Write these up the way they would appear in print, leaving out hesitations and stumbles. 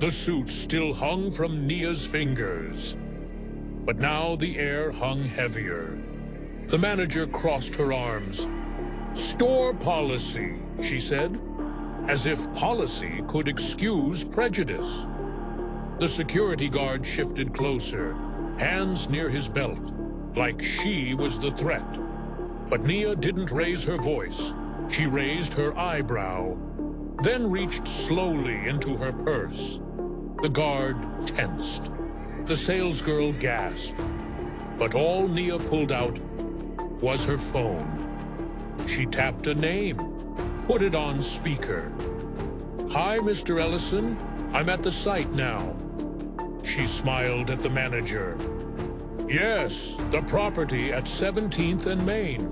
The suit still hung from Nia's fingers, but now the air hung heavier. The manager crossed her arms. "Store policy," she said, as if policy could excuse prejudice. The security guard shifted closer, hands near his belt, like she was the threat. But Nia didn't raise her voice. She raised her eyebrow, then reached slowly into her purse. The guard tensed. The salesgirl gasped. But all Nia pulled out was her phone. She tapped a name, put it on speaker. "Hi, Mr. Ellison. I'm at the site now." She smiled at the manager. "Yes, the property at 17th and Main."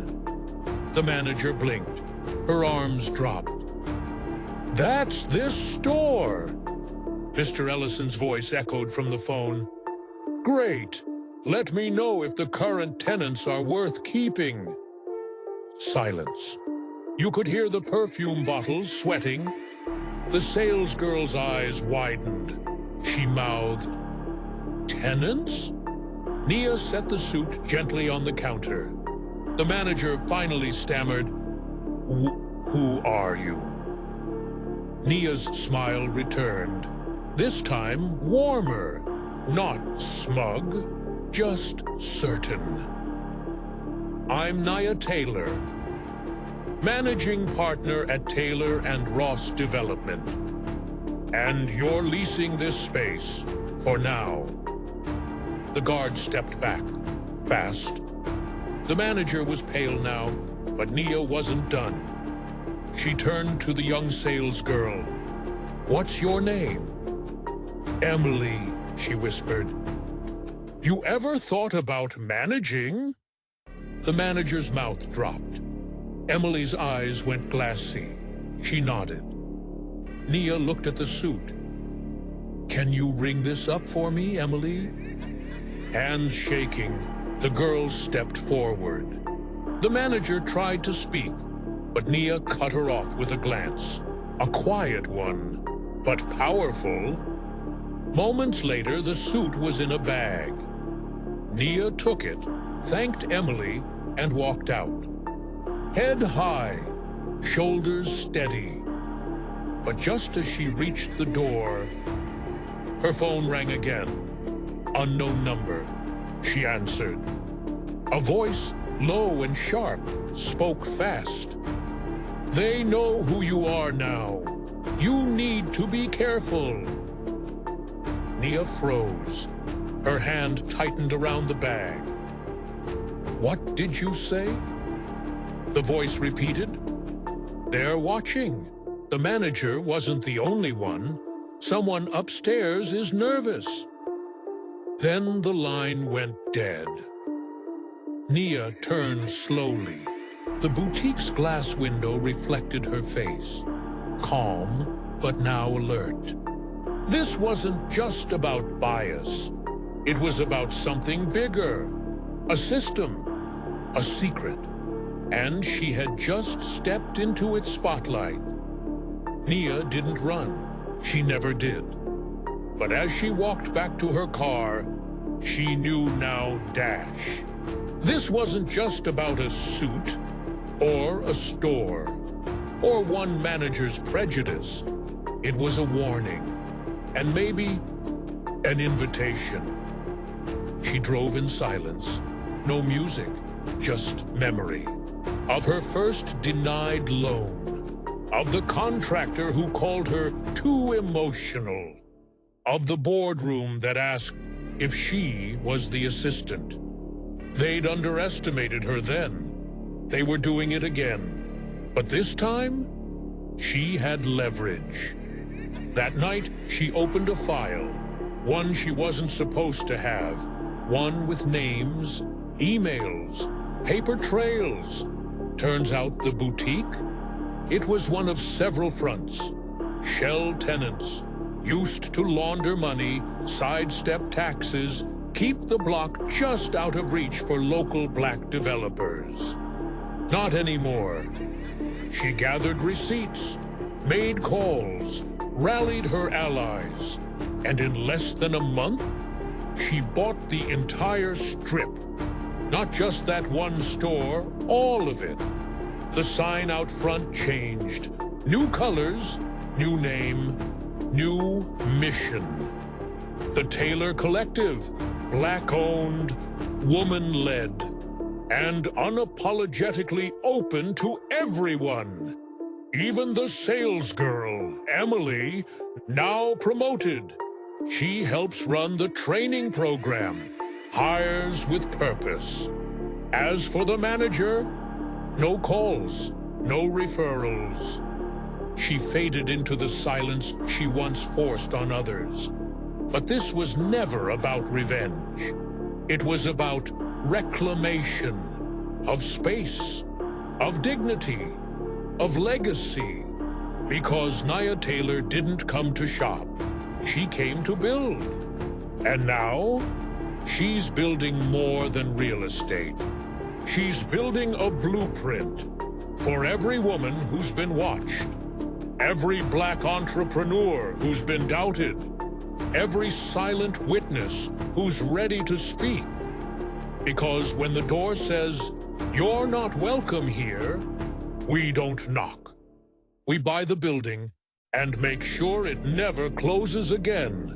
The manager blinked. Her arms dropped. "That's this store!" Mr. Ellison's voice echoed from the phone. "Great. Let me know if the current tenants are worth keeping." Silence. You could hear the perfume bottles sweating. The salesgirl's eyes widened. She mouthed, "Tenants?" Nia set the suit gently on the counter. The manager finally stammered, "Who are you?" Nia's smile returned, this time warmer, not smug, just certain. "I'm Nia Taylor, managing partner at Taylor and Ross Development. And you're leasing this space for now." The guard stepped back, fast. The manager was pale now, but Nia wasn't done. She turned to the young salesgirl. "What's your name?" "Emily," she whispered. "You ever thought about managing?" The manager's mouth dropped. Emily's eyes went glassy. She nodded. Nia looked at the suit. "Can you ring this up for me, Emily?" Hands shaking, the girl stepped forward. The manager tried to speak, but Nia cut her off with a glance. A quiet one, but powerful. Moments later, the suit was in a bag. Nia took it, thanked Emily, and walked out. Head high, shoulders steady. But just as she reached the door, her phone rang again. Unknown number. She answered. A voice, low and sharp, spoke fast. "They know who you are now. You need to be careful." Nia froze. Her hand tightened around the bag. "What did you say?" The voice repeated. "They're watching. The manager wasn't the only one. Someone upstairs is nervous." Then the line went dead. Nia turned slowly. The boutique's glass window reflected her face, calm but now alert. This wasn't just about bias. It was about something bigger, a system, a secret, and she had just stepped into its spotlight. Nia didn't run. She never did. But as she walked back to her car, she knew now dash. This wasn't just about a suit, or a store, or one manager's prejudice. It was a warning, and maybe an invitation. She drove in silence. No music, just memory. Of her first denied loan. Of the contractor who called her too emotional. Of the boardroom that asked if she was the assistant. They'd underestimated her then. They were doing it again. But this time, she had leverage. That night, she opened a file. One she wasn't supposed to have. One with names, emails, paper trails. Turns out the boutique? It was one of several fronts. Shell tenants. Used to launder money, sidestep taxes, keep the block just out of reach for local black developers. Not anymore. She gathered receipts, made calls, rallied her allies. And in less than a month, she bought the entire strip. Not just that one store, all of it. The sign out front changed. New colors, new name, new mission. The Taylor Collective, Black-owned, woman-led, and unapologetically open to everyone. Even the sales girl, Emily, now promoted. She helps run the training program, hires with purpose. As for the manager, no calls, no referrals. She faded into the silence she once forced on others. But this was never about revenge. It was about reclamation of space, of dignity, of legacy. Because Nia Taylor didn't come to shop. She came to build. And now, she's building more than real estate. She's building a blueprint for every woman who's been watched, every Black entrepreneur who's been doubted, every silent witness who's ready to speak. Because when the door says, "You're not welcome here," we don't knock. We buy the building and make sure it never closes again.